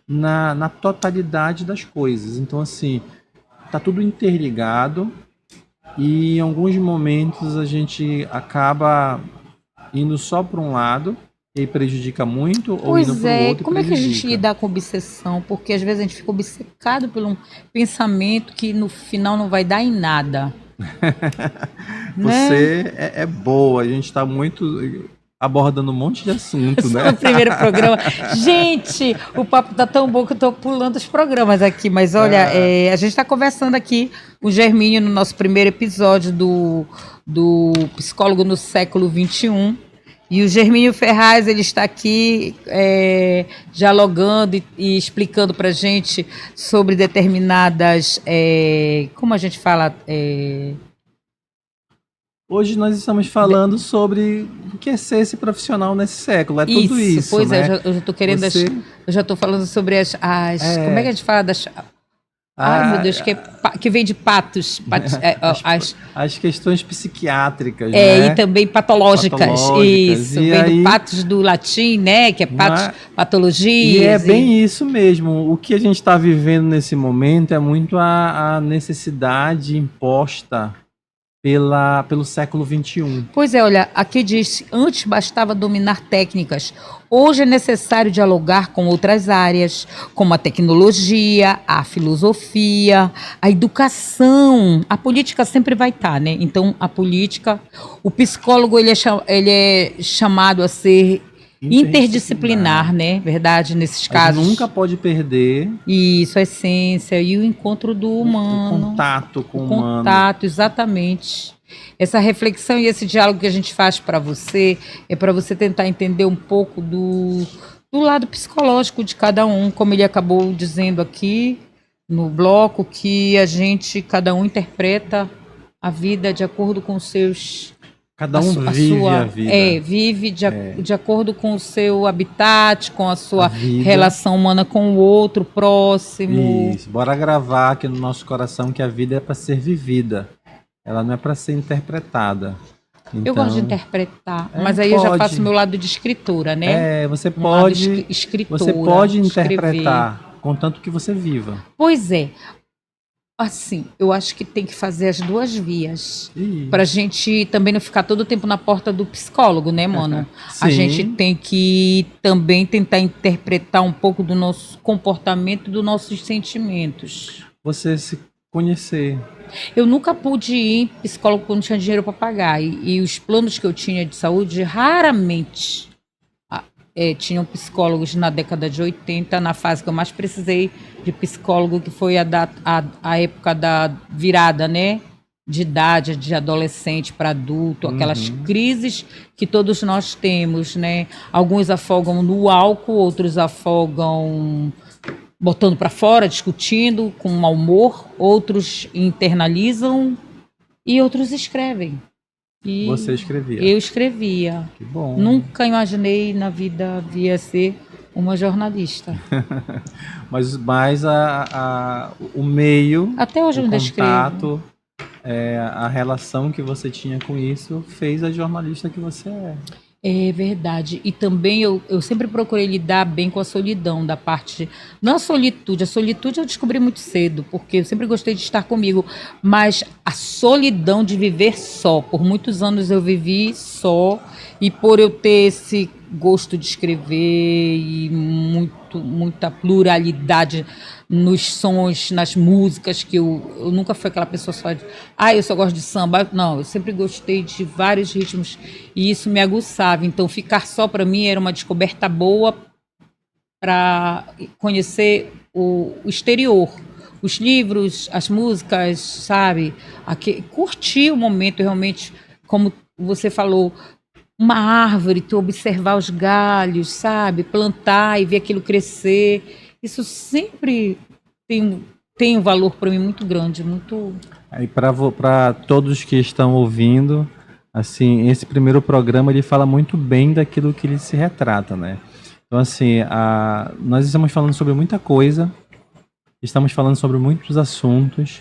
na totalidade das coisas. Então, assim, tá tudo interligado e em alguns momentos a gente acaba indo só para um lado e prejudica muito, ou indo Pois para o é, outro e como é que a gente prejudica. lida com obsessão? Porque às vezes a gente fica obcecado por um pensamento que no final não vai dar em nada. Né? Você é boa, a gente está muito abordando um monte de assunto, Só né? no primeiro programa. Gente, o papo tá tão bom que eu tô pulando os programas aqui, mas olha, a gente está conversando aqui com o Germínio no nosso primeiro episódio do Psicólogo no Século XXI. E o Germínio Ferraz, ele está aqui dialogando e explicando para a gente sobre determinadas, como a gente fala, Hoje nós estamos falando sobre o que é ser esse profissional nesse século. É tudo isso, pois né? eu já estou querendo, Você... eu já estou falando sobre como é que a gente fala das... Ai, meu Deus, que vem de patos. As questões psiquiátricas, né? E também patológicas. Isso, e vem aí, do patos do latim, né? Que é patologias. E é bem isso mesmo. O que a gente está vivendo nesse momento é muito a necessidade imposta pelo século XXI. Pois é, olha, aqui diz, antes bastava dominar técnicas, hoje é necessário dialogar com outras áreas, como a tecnologia, a filosofia, a educação. A política sempre vai estar, né? Então, a política, o psicólogo, ele é chamado a ser interdisciplinar, né? Verdade, nesses casos. Nunca pode perder. Isso, a essência e o encontro do humano. O contato com o humano. Contato, exatamente. Essa reflexão e esse diálogo que a gente faz para você é para você tentar entender um pouco do lado psicológico de cada um, como ele acabou dizendo aqui no bloco, que cada um interpreta a vida de acordo com os seus... Cada um vive a vida. Vive de acordo com o seu habitat, com a sua relação humana com o outro próximo. Isso, bora gravar aqui no nosso coração que a vida é para ser vivida. Ela não é para ser interpretada. Então, eu gosto de interpretar, mas aí eu já faço meu lado de escritora, né? Você pode interpretar, contanto que você viva. Pois é. Assim, eu acho que tem que fazer as duas vias. Pra gente também não ficar todo o tempo na porta do psicólogo, né, mano? A gente tem que também tentar interpretar um pouco do nosso comportamento, dos nossos sentimentos. Você se conhecer. Eu nunca pude ir em psicólogo quando não tinha dinheiro para pagar. E os planos que eu tinha de saúde, raramente tinham psicólogos na década de 80, na fase que eu mais precisei de psicólogo, que foi a época da virada, né? De idade, de adolescente para adulto, aquelas crises que todos nós temos, né? Alguns afogam no álcool, outros afogam botando para fora, discutindo, com mau humor, outros internalizam e outros escrevem. E você escrevia? Eu escrevia. Que bom. Nunca imaginei na vida via ser uma jornalista. mas o meio, até hoje eu ainda contato, a relação que você tinha com isso fez a jornalista que você é. É verdade. E também eu sempre procurei lidar bem com a solidão, da parte. Não a solitude eu descobri muito cedo, porque eu sempre gostei de estar comigo, mas a solidão de viver só. Por muitos anos eu vivi só, e por eu ter esse gosto de escrever e muita pluralidade nos sons, nas músicas, que eu nunca fui aquela pessoa só de, eu só gosto de samba. Não, eu sempre gostei de vários ritmos e isso me aguçava. Então, ficar só para mim era uma descoberta boa para conhecer o exterior, os livros, as músicas, sabe? Curtir o momento realmente, como você falou, uma árvore, tu observar os galhos, sabe? Plantar e ver aquilo crescer. Isso sempre tem um valor para mim muito grande, muito. Aí para todos que estão ouvindo, assim, esse primeiro programa ele fala muito bem daquilo que ele se retrata, né? Então assim, nós estamos falando sobre muita coisa, estamos falando sobre muitos assuntos.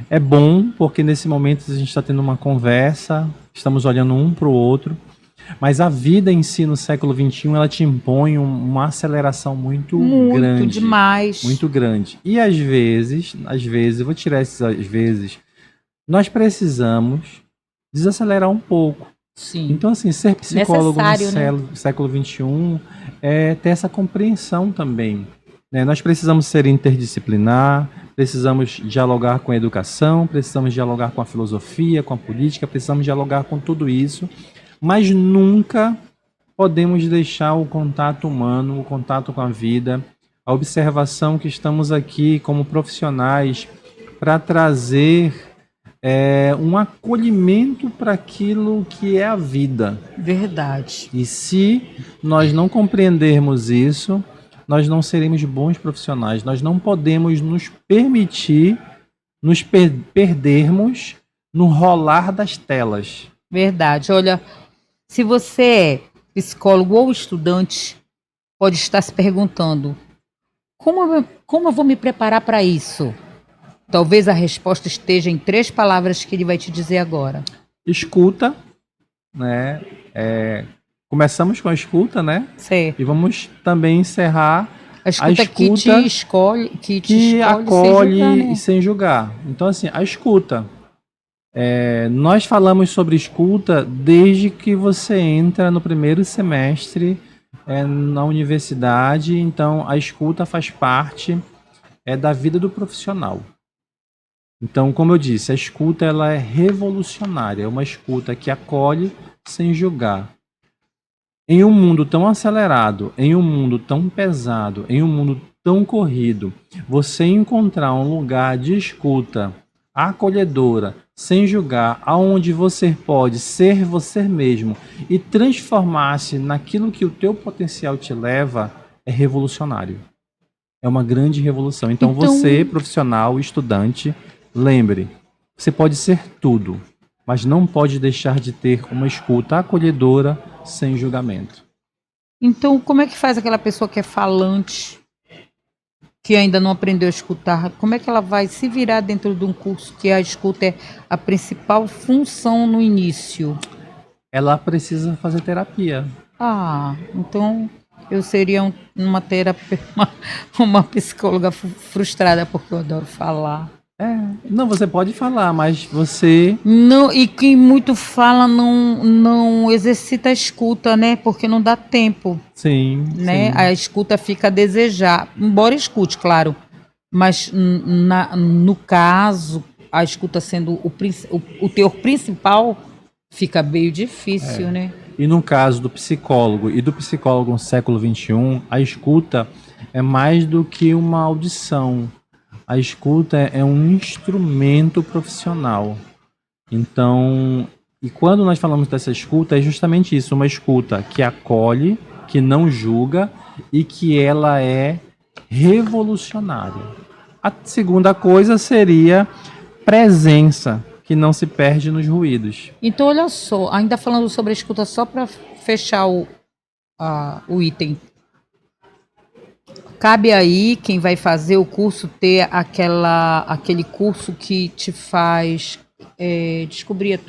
É bom porque nesse momento a gente está tendo uma conversa, estamos olhando um para o outro, mas a vida em si no século XXI ela te impõe uma aceleração muito grande, demais, muito grande. E às vezes, eu vou tirar esses às vezes, nós precisamos desacelerar um pouco. Sim. Então, assim, ser psicólogo Necessário, no século XXI é ter essa compreensão também, né? Nós precisamos ser interdisciplinar, precisamos dialogar com a educação, precisamos dialogar com a filosofia, com a política, precisamos dialogar com tudo isso, mas nunca podemos deixar o contato humano, o contato com a vida, a observação que estamos aqui como profissionais para trazer um acolhimento para aquilo que é a vida. Verdade. E se nós não compreendermos isso, nós não seremos bons profissionais. Nós não podemos nos permitir nos perdermos no rolar das telas. Verdade. Olha, se você é psicólogo ou estudante, pode estar se perguntando: como eu vou me preparar para isso? Talvez a resposta esteja em 3 palavras que ele vai te dizer agora. Escuta, né? Começamos com a escuta, né? Certo. E vamos também encerrar a escuta que te escolhe, que acolhe sem julgar. Então, assim, a escuta. Nós falamos sobre escuta desde que você entra no primeiro semestre na universidade. Então, a escuta faz parte da vida do profissional. Então, como eu disse, a escuta ela é revolucionária. É uma escuta que acolhe sem julgar. Em um mundo tão acelerado, em um mundo tão pesado, em um mundo tão corrido, você encontrar um lugar de escuta acolhedora, sem julgar, aonde você pode ser você mesmo e transformar-se naquilo que o teu potencial te leva, é revolucionário. É uma grande revolução. Então você, profissional, estudante, lembre, você pode ser tudo, mas não pode deixar de ter uma escuta acolhedora sem julgamento. Então, como é que faz aquela pessoa que é falante, que ainda não aprendeu a escutar? Como é que ela vai se virar dentro de um curso que a escuta é a principal função no início? Ela precisa fazer terapia. Então eu seria uma psicóloga frustrada, porque eu adoro falar. Não, você pode falar, mas você... Não, e quem muito fala não exercita a escuta, né? Porque não dá tempo. Sim, né? sim. A escuta fica a desejar. Embora escute, claro. Mas no caso, a escuta sendo o teor principal, fica meio difícil, né? E no caso do psicólogo e do psicólogo no século XXI, a escuta é mais do que uma audição. A escuta é um instrumento profissional. Então, e quando nós falamos dessa escuta, é justamente isso, uma escuta que acolhe, que não julga e que ela é revolucionária. A segunda coisa seria presença, que não se perde nos ruídos. Então, olha só, ainda falando sobre a escuta, só para fechar o item. Cabe aí quem vai fazer o curso ter aquele curso que te faz descobrir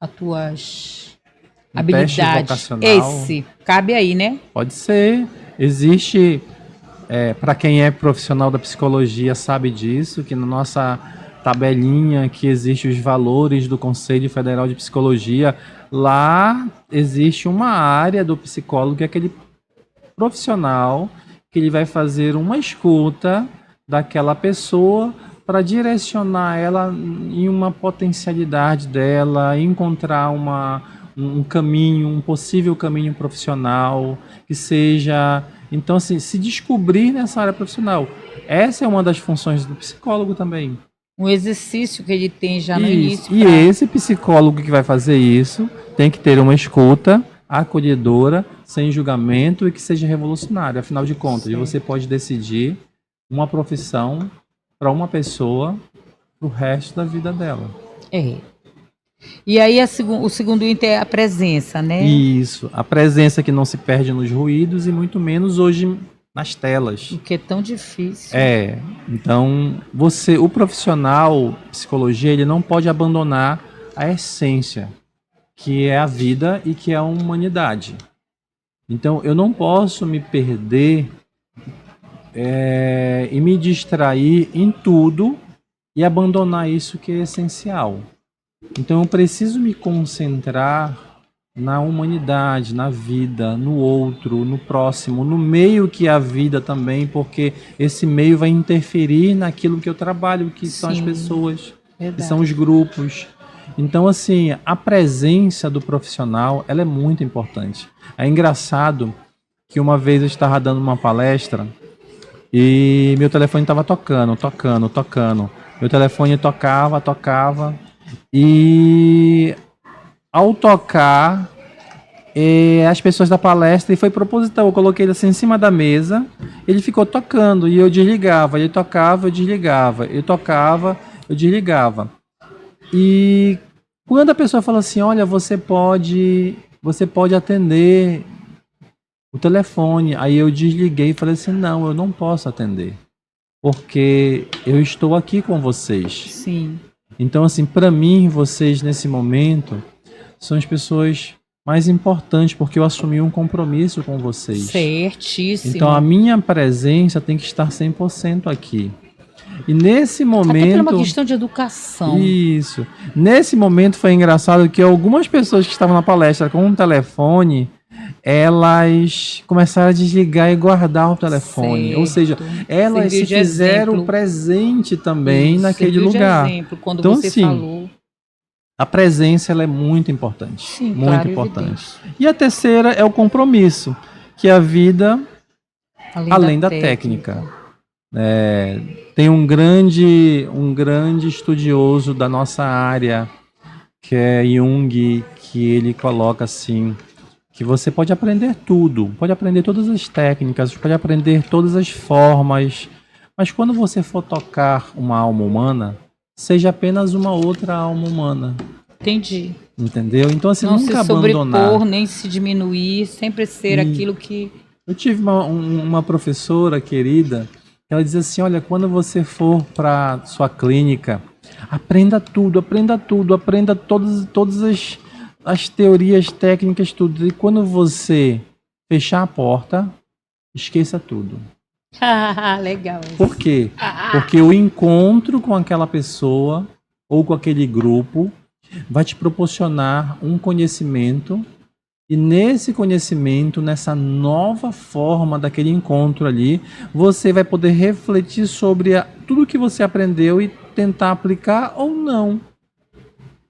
as tuas Um teste Habilidade. vocacional. Esse. Cabe aí, né? Pode ser. Existe, para quem é profissional da psicologia sabe disso, que na nossa tabelinha que existe os valores do Conselho Federal de Psicologia, lá existe uma área do psicólogo que é aquele profissional que ele vai fazer uma escuta daquela pessoa para direcionar ela em uma potencialidade dela, encontrar um caminho, um possível caminho profissional que seja. Então, assim, se descobrir nessa área profissional. Essa é uma das funções do psicólogo também. Um exercício que ele tem já no Isso. início. E esse psicólogo que vai fazer isso tem que ter uma escuta acolhedora, sem julgamento e que seja revolucionária. Afinal de contas, você pode decidir uma profissão para uma pessoa para o resto da vida dela. É. E aí o segundo item é a presença, né? Isso. A presença que não se perde nos ruídos e muito menos hoje nas telas. O que é tão difícil. Então, o profissional de psicologia, ele não pode abandonar a essência, que é a vida e que é a humanidade. Então, eu não posso me perder e me distrair em tudo e abandonar isso que é essencial. Então, eu preciso me concentrar na humanidade, na vida, no outro, no próximo, no meio que é a vida também, porque esse meio vai interferir naquilo que eu trabalho, que são as pessoas, que são os grupos. Então, assim, a presença do profissional, ela é muito importante. É engraçado que uma vez eu estava dando uma palestra e meu telefone estava tocando. Meu telefone tocava e ao tocar, as pessoas da palestra, e foi proposital, eu coloquei ele assim em cima da mesa, ele ficou tocando e eu desligava, ele tocava, eu desligava, ele tocava, eu desligava. E quando a pessoa fala assim, olha, você pode atender o telefone, aí eu desliguei e falei assim, não, eu não posso atender, porque eu estou aqui com vocês. Sim. Então, assim, para mim, vocês nesse momento são as pessoas mais importantes, porque eu assumi um compromisso com vocês. Certíssimo. Então, a minha presença tem que estar 100% aqui. E nesse momento... Até por uma questão de educação. Isso. Nesse momento foi engraçado que algumas pessoas que estavam na palestra com um telefone, elas começaram a desligar e guardar o telefone. Certo. Ou seja, elas se fizeram presente também naquele lugar. De exemplo, quando então, você assim, falou. A presença ela é muito importante. Sim, muito claro, importante. Evidente. E a terceira é o compromisso, que é a vida além da técnica. Tem um grande estudioso da nossa área, que é Jung, que ele coloca assim, que você pode aprender tudo, pode aprender todas as técnicas, pode aprender todas as formas, mas quando você for tocar uma alma humana, seja apenas uma outra alma humana. Entendi. Entendeu? Então, assim, não nunca se sobrepor, abandonar. nem se diminuir, sempre ser aquilo que... Eu tive uma professora querida, ela dizia assim, olha, quando você for para sua clínica, aprenda tudo, aprenda todas as teorias técnicas, tudo. E quando você fechar a porta, esqueça tudo. Legal. Por quê? Porque o encontro com aquela pessoa ou com aquele grupo vai te proporcionar um conhecimento, e nesse conhecimento, nessa nova forma daquele encontro ali, você vai poder refletir sobre tudo que você aprendeu e tentar aplicar ou não.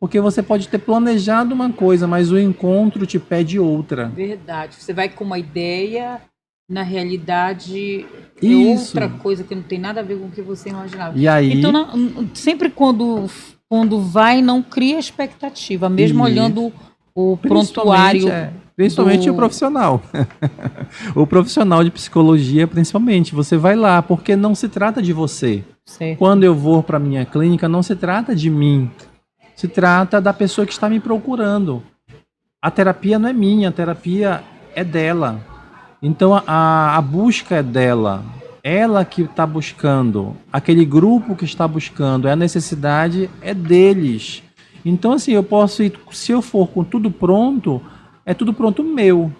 Porque você pode ter planejado uma coisa, mas o encontro te pede outra. Verdade. Você vai com uma ideia, na realidade é Isso. outra coisa que não tem nada a ver com o que você imaginava. E aí... Então, sempre quando vai, não cria expectativa, mesmo olhando o prontuário. Principalmente o profissional. O profissional de psicologia, principalmente. Você vai lá, porque não se trata de você. Certo. Quando eu vou para minha clínica, não se trata de mim. Se trata da pessoa que está me procurando. A terapia não é minha, a terapia é dela. Então a busca é dela. Ela que está buscando. Aquele grupo que está buscando. A necessidade é deles. Então, assim, eu posso ir, se eu for com tudo pronto, é tudo pronto meu.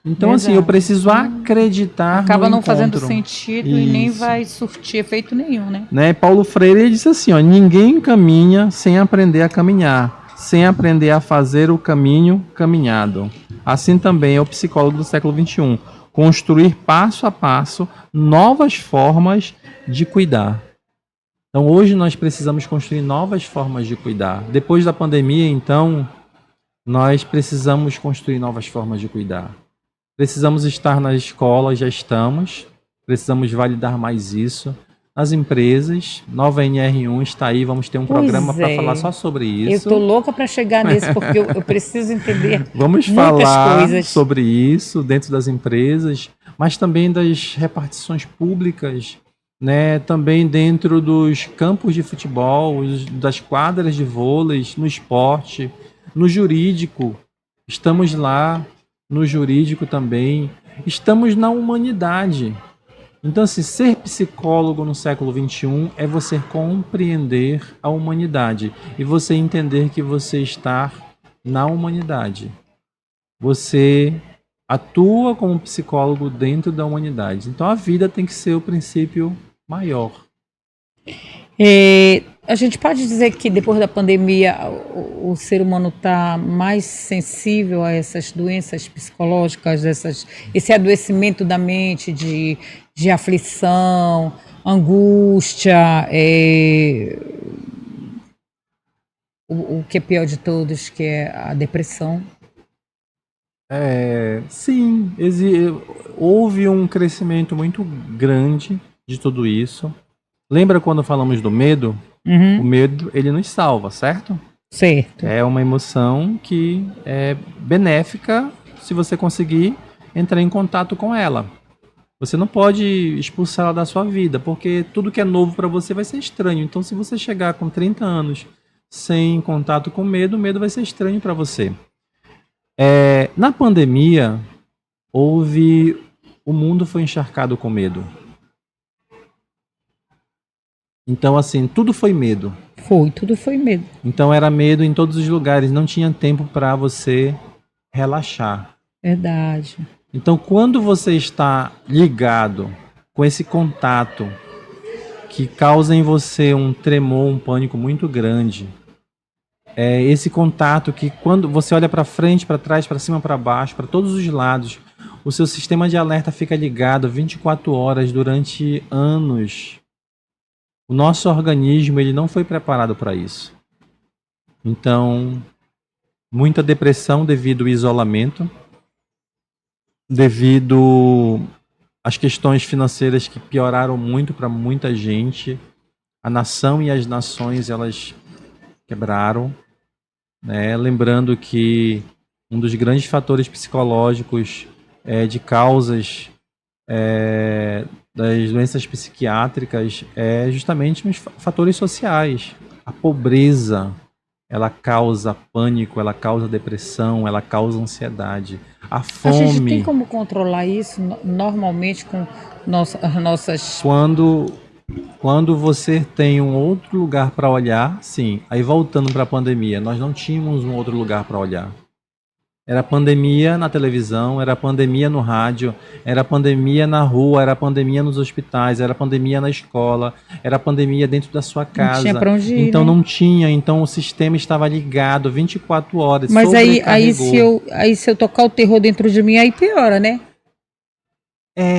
Então, Verdade. assim, eu preciso acreditar Acaba no não fazendo encontro. sentido e nem Isso. vai surtir efeito nenhum, né? Né? Paulo Freire ele disse assim, ó, ninguém caminha sem aprender a caminhar, sem aprender a fazer o caminho caminhado. Assim também é o psicólogo do século XXI, construir passo a passo novas formas de cuidar. Então hoje nós precisamos construir novas formas de cuidar. Depois da pandemia, então, nós precisamos construir novas formas de cuidar. Precisamos estar nas escolas, já estamos. Precisamos validar mais isso. Nas empresas, nova NR1 está aí, vamos ter um programa para falar só sobre isso. Eu tô louca para chegar nesse, porque eu preciso entender Vamos muitas falar coisas sobre isso dentro das empresas, mas também das repartições públicas, né? Também dentro dos campos de futebol, das quadras de vôlei, no esporte, no jurídico. Estamos lá, no jurídico também. Estamos na humanidade. Então, assim, ser psicólogo no século XXI é você compreender a humanidade e você entender que você está na humanidade. Você atua como psicólogo dentro da humanidade. Então, a vida tem que ser o princípio maior. A gente pode dizer que depois da pandemia o ser humano está mais sensível a essas doenças psicológicas, esse adoecimento da mente, de aflição, angústia, o que é pior de todos, que é a depressão. Sim, houve um crescimento muito grande de tudo isso. Lembra quando falamos do medo? O medo, ele nos salva, certo? Certo. É uma emoção que é benéfica se você conseguir entrar em contato com ela. Você não pode expulsá-la da sua vida, porque tudo que é novo para você vai ser estranho. Então, se você chegar com 30 anos sem contato com medo, o medo vai ser estranho para você. Na pandemia, o mundo foi encharcado com medo. Então, assim, tudo foi medo. Tudo foi medo. Então, era medo em todos os lugares. Não tinha tempo para você relaxar. Verdade. Então, quando você está ligado com esse contato que causa em você um tremor, um pânico muito grande, esse contato que quando você olha para frente, para trás, para cima, para baixo, para todos os lados, o seu sistema de alerta fica ligado 24 horas durante anos. O nosso organismo ele não foi preparado para isso. Então, muita depressão devido ao isolamento, devido às questões financeiras que pioraram muito para muita gente. A nação e as nações elas quebraram, né? Lembrando que um dos grandes fatores psicológicos de causas das doenças psiquiátricas é justamente os fatores sociais. A pobreza, ela causa pânico, ela causa depressão, ela causa ansiedade. A fome... A gente tem como controlar isso normalmente com as nossas... Quando você tem um outro lugar para olhar, sim. Aí voltando para a pandemia, nós não tínhamos um outro lugar para olhar. Era pandemia na televisão, era pandemia no rádio, era pandemia na rua, era pandemia nos hospitais, era pandemia na escola, era pandemia dentro da sua casa. Não tinha pra onde ir, então né? Não tinha, então o sistema estava ligado 24 horas. Mas aí se eu tocar o terror dentro de mim, aí piora, né?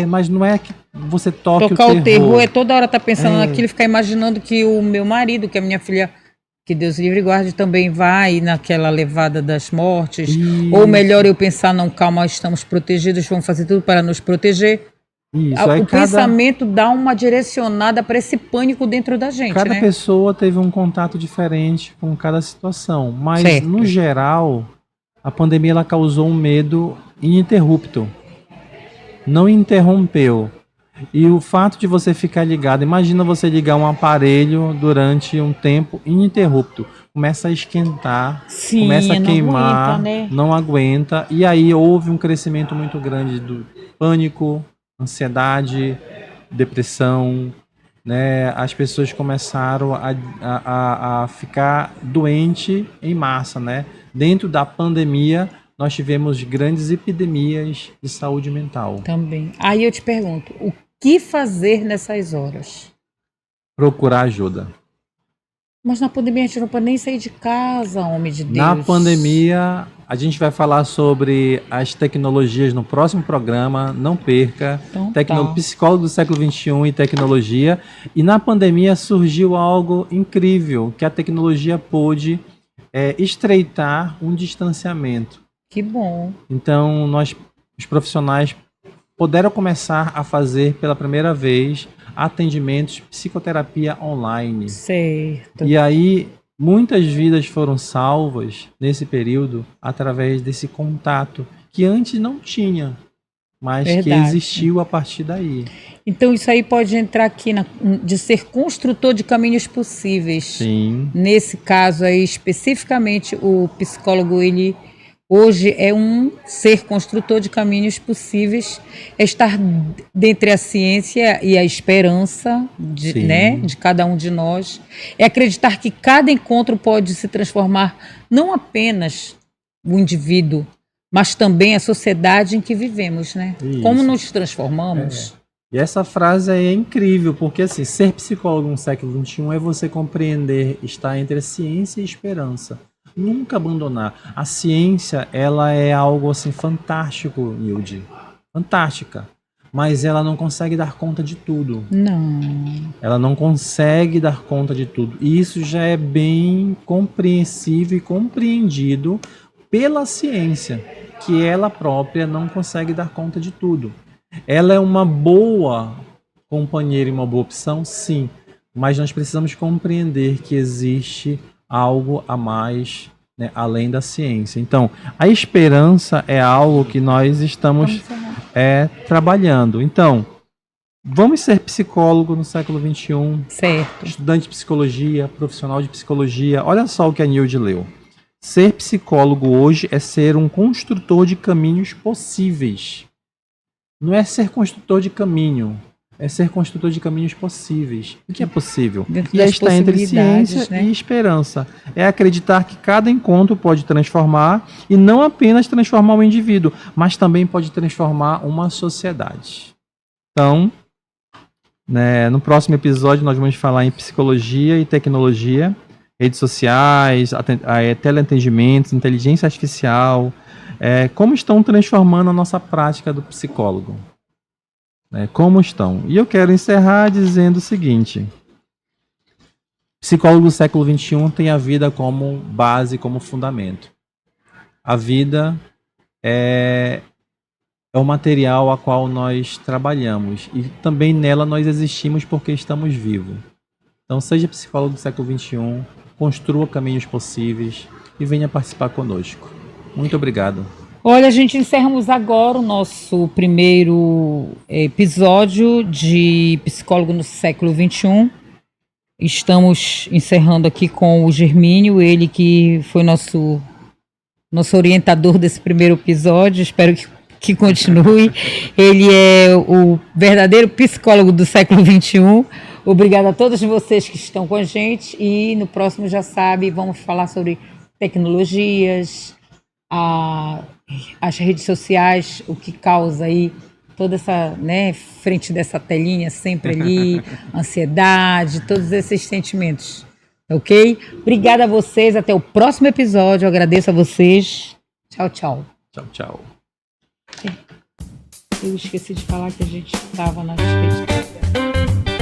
Mas não é que você toque tocar o terror. É toda hora tá pensando naquilo, ficar imaginando que o meu marido, que a minha filha, que Deus livre e guarde, também vai naquela levada das mortes. Isso. Ou melhor eu pensar, não, calma, estamos protegidos, vamos fazer tudo para nos proteger. Isso. O pensamento dá uma direcionada para esse pânico dentro da gente. Cada pessoa teve um contato diferente com cada situação, mas no geral, a pandemia ela causou um medo ininterrupto. Não interrompeu. E o fato de você ficar ligado, imagina você ligar um aparelho durante um tempo ininterrupto, começa a esquentar, começa a queimar, não aguenta, e aí houve um crescimento muito grande do pânico, ansiedade, depressão, né? As pessoas começaram a ficar doente em massa, né? dentro da pandemia, nós tivemos grandes epidemias de saúde mental. Também. Aí eu te pergunto, o que fazer nessas horas? Procurar ajuda. Mas na pandemia a gente não pode nem sair de casa, homem de Deus. Na pandemia, a gente vai falar sobre as tecnologias no próximo programa, não perca. Então, Psicólogo do século XXI e tecnologia. E na pandemia surgiu algo incrível, que a tecnologia pôde estreitar um distanciamento. Que bom. Então, os profissionais, puderam começar a fazer pela primeira vez atendimentos psicoterapia online. Certo. E aí, muitas vidas foram salvas nesse período através desse contato que antes não tinha, mas que existiu a partir daí. Então isso aí pode entrar aqui de ser construtor de caminhos possíveis. Sim. Nesse caso aí, especificamente, o psicólogo, ele hoje é um ser construtor de caminhos possíveis, é estar dentre a ciência e a esperança de cada um de nós, é acreditar que cada encontro pode se transformar não apenas o indivíduo, mas também a sociedade em que vivemos, né? Isso. Como nos transformamos. E essa frase é incrível, porque assim, ser psicólogo no século XXI é você compreender, estar entre a ciência e a esperança. Nunca abandonar. A ciência, ela é algo assim fantástico, Nilde. Fantástica. Mas ela não consegue dar conta de tudo. Não. Ela não consegue dar conta de tudo. E isso já é bem compreensível e compreendido pela ciência, que ela própria não consegue dar conta de tudo. Ela é uma boa companheira e uma boa opção, sim. Mas nós precisamos compreender que existe algo a mais, né, além da ciência. Então, a esperança é algo que nós estamos trabalhando. Então, vamos ser psicólogo no século XXI. Certo. Estudante de psicologia, profissional de psicologia. Olha só o que a Nilde leu. Ser psicólogo hoje é ser um construtor de caminhos possíveis. Não é ser construtor de caminho. É ser construtor de caminhos possíveis. O que é possível? E é estar entre ciência, né, e esperança. É acreditar que cada encontro pode transformar, e não apenas transformar um indivíduo, mas também pode transformar uma sociedade. Então, né, no próximo episódio nós vamos falar em psicologia e tecnologia, redes sociais, teleatendimentos, inteligência artificial, como estão transformando a nossa prática do psicólogo. Como estão. E eu quero encerrar dizendo o seguinte: psicólogo do século XXI tem a vida como base, como fundamento. A vida é o material a qual nós trabalhamos, e também nela nós existimos porque estamos vivos. Então seja psicólogo do século XXI, construa caminhos possíveis e venha participar conosco. Muito obrigado. Olha, a gente encerramos agora o nosso primeiro episódio de Psicólogo no século XXI. Estamos encerrando aqui com o Germínio, ele que foi nosso orientador desse primeiro episódio. Espero que continue. Ele é o verdadeiro psicólogo do século XXI. Obrigada a todos vocês que estão com a gente. E no próximo, já sabe, vamos falar sobre tecnologias, as redes sociais, o que causa aí toda essa, né, frente dessa telinha sempre ali, ansiedade, todos esses sentimentos, ok? Obrigada a vocês, até o próximo episódio, eu agradeço a vocês, tchau, tchau. Tchau, tchau. Eu esqueci de falar que a gente estava nas redes sociais.